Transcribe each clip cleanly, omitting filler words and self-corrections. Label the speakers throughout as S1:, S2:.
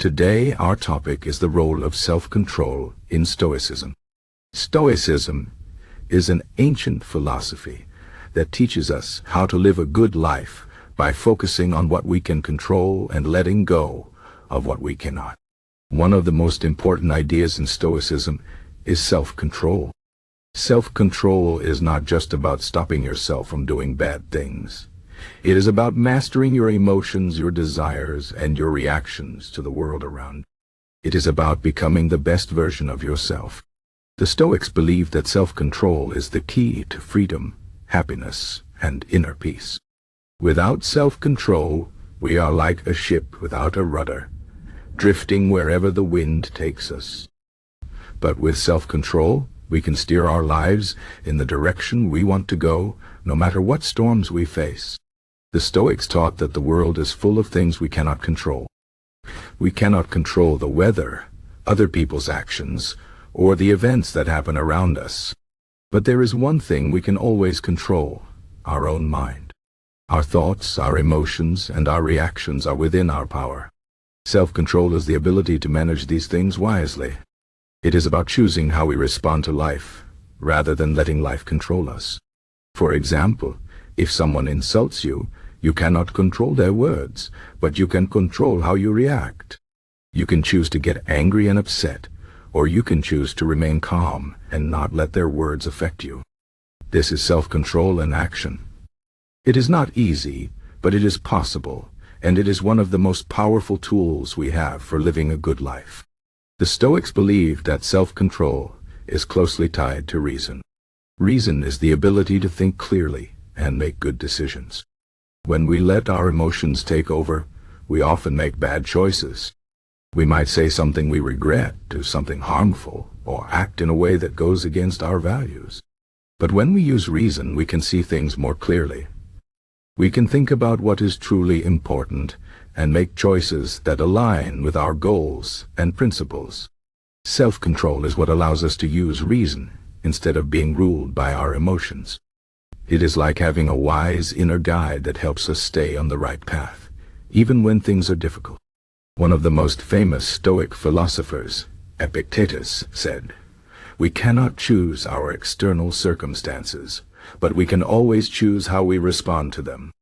S1: Today, our topic is the role of self-control in Stoicism. Stoicism is an ancient philosophy that teaches us how to live a good life by focusing on what we can control and letting go of what we cannot. One of the most important ideas in Stoicism is self-control. Self-control is not just about stopping yourself from doing bad things. It is about mastering your emotions, your desires, and your reactions to the world around. It is about becoming the best version of yourself. The Stoics believe that self-control is the key to freedom, happiness, and inner peace. Without self-control, we are like a ship without a rudder, drifting wherever the wind takes us. But with self-control, we can steer our lives in the direction we want to go, no matter what storms we face. The Stoics taught that the world is full of things we cannot control. We cannot control the weather, other people's actions, or the events that happen around us. But there is one thing we can always control: our own mind. Our thoughts, our emotions, and our reactions are within our power. Self-control is the ability to manage these things wisely. It is about choosing how we respond to life, rather than letting life control us. For example, if someone insults you, you cannot control their words, but you can control how you react. You can choose to get angry and upset, or you can choose to remain calm and not let their words affect you. This is self-control in action. It is not easy, but it is possible, and it is one of the most powerful tools we have for living a good life. The Stoics believe that self-control is closely tied to reason. Reason is the ability to think clearly and make good decisions. When we let our emotions take over, we often make bad choices. We might say something we regret, do something harmful, or act in a way that goes against our values. But when we use reason, we can see things more clearly. We can think about what is truly important and make choices that align with our goals and principles. Self-control is what allows us to use reason instead of being ruled by our emotions. It is like having a wise inner guide that helps us stay on the right path, even when things are difficult. One of the most famous Stoic philosophers, Epictetus, said, "We cannot choose our external circumstances, but we can always choose how we respond to them."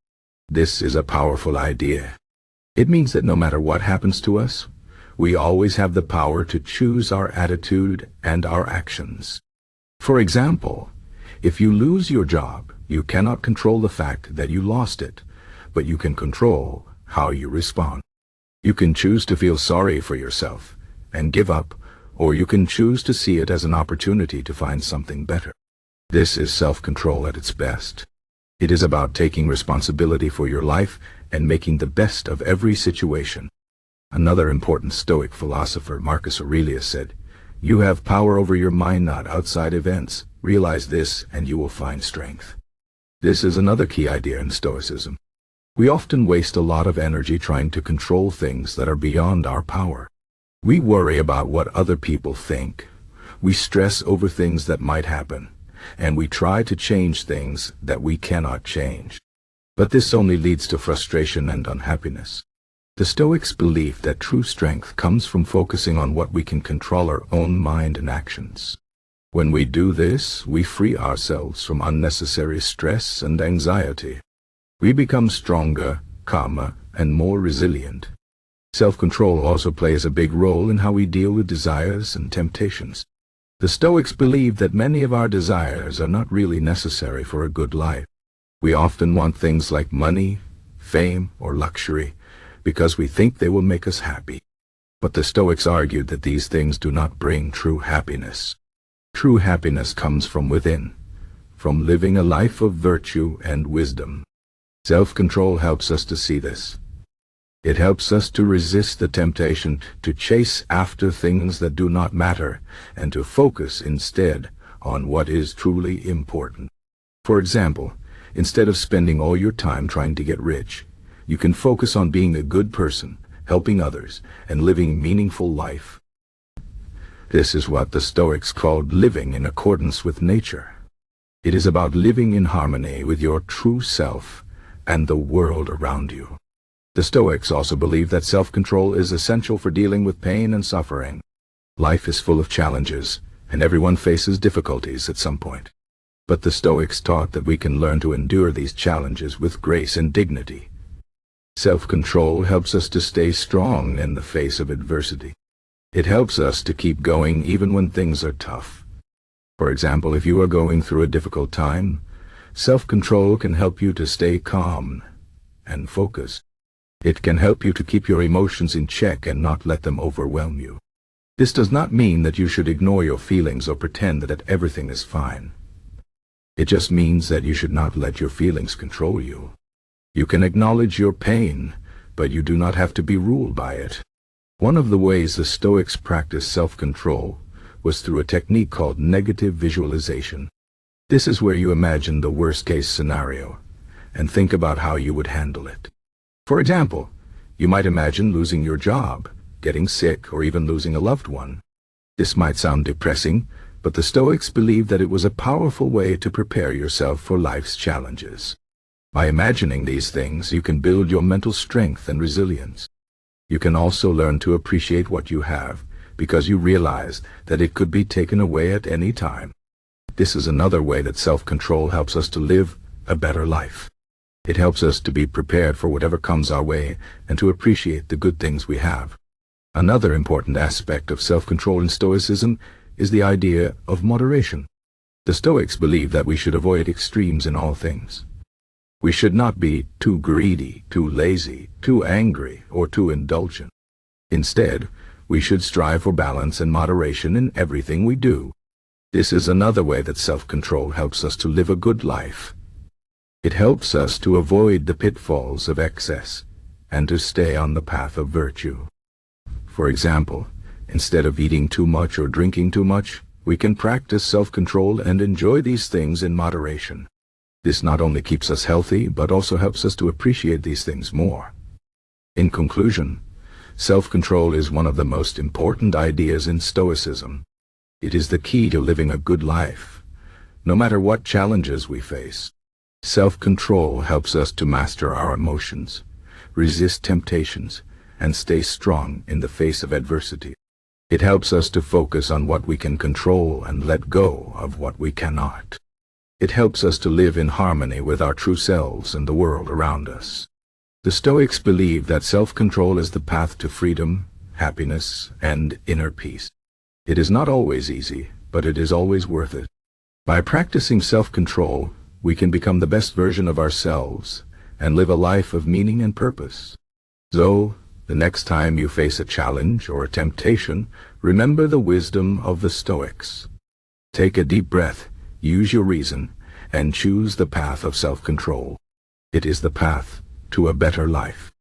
S1: This is a powerful idea. It means that no matter what happens to us, we always have the power to choose our attitude and our actions. For example, if you lose your job, you cannot control the fact that you lost it, but you can control how you respond. You can choose to feel sorry for yourself and give up, or you can choose to see it as an opportunity to find something better. This is self-control at its best. It is about taking responsibility for your life and making the best of every situation. Another important Stoic philosopher, Marcus Aurelius, said, "You have power over your mind, not outside events. Realize this and you will find strength." This is another key idea in Stoicism. We often waste a lot of energy trying to control things that are beyond our power. We worry about what other people think. We stress over things that might happen, and we try to change things that we cannot change. But this only leads to frustration and unhappiness. The Stoics believe that true strength comes from focusing on what we can control, our own mind and actions. When we do this, we free ourselves from unnecessary stress and anxiety. We become stronger, calmer, and more resilient. Self-control also plays a big role in how we deal with desires and temptations. The Stoics believe that many of our desires are not really necessary for a good life. We often want things like money, fame, or luxury because we think they will make us happy. But the Stoics argued that these things do not bring true happiness. True happiness comes from within, from living a life of virtue and wisdom. Self-control helps us to see this. It helps us to resist the temptation to chase after things that do not matter and to focus instead on what is truly important. For example, instead of spending all your time trying to get rich, you can focus on being a good person, helping others, and living a meaningful life. This is what the Stoics called living in accordance with nature. It is about living in harmony with your true self and the world around you. The Stoics also believe that self-control is essential for dealing with pain and suffering. Life is full of challenges, and everyone faces difficulties at some point. But the Stoics taught that we can learn to endure these challenges with grace and dignity. Self-control helps us to stay strong in the face of adversity. It helps us to keep going even when things are tough. For example, if you are going through a difficult time, self-control can help you to stay calm and focused. It can help you to keep your emotions in check and not let them overwhelm you. This does not mean that you should ignore your feelings or pretend that everything is fine. It just means that you should not let your feelings control you. You can acknowledge your pain, but you do not have to be ruled by it. One of the ways the Stoics practiced self-control was through a technique called negative visualization. This is where you imagine the worst-case scenario and think about how you would handle it. For example, you might imagine losing your job, getting sick, or even losing a loved one. This might sound depressing, but the Stoics believed that it was a powerful way to prepare yourself for life's challenges. By imagining these things, you can build your mental strength and resilience. You can also learn to appreciate what you have, because you realize that it could be taken away at any time. This is another way that self-control helps us to live a better life. It helps us to be prepared for whatever comes our way and to appreciate the good things we have. Another important aspect of self-control in Stoicism is the idea of moderation. The Stoics believe that we should avoid extremes in all things. We should not be too greedy, too lazy, too angry, or too indulgent. Instead, we should strive for balance and moderation in everything we do. This is another way that self-control helps us to live a good life. It helps us to avoid the pitfalls of excess and to stay on the path of virtue. For example, instead of eating too much or drinking too much, we can practice self-control and enjoy these things in moderation. This not only keeps us healthy, but also helps us to appreciate these things more. In conclusion, self-control is one of the most important ideas in Stoicism. It is the key to living a good life, no matter what challenges we face. Self-control helps us to master our emotions, resist temptations, and stay strong in the face of adversity. It helps us to focus on what we can control and let go of what we cannot. It helps us to live in harmony with our true selves and the world around us. The Stoics believe that self-control is the path to freedom, happiness, and inner peace. It is not always easy, but it is always worth it. By practicing self-control, we can become the best version of ourselves and live a life of meaning and purpose. So, the next time you face a challenge or a temptation, remember the wisdom of the Stoics. Take a deep breath, use your reason, and choose the path of self-control. It is the path to a better life.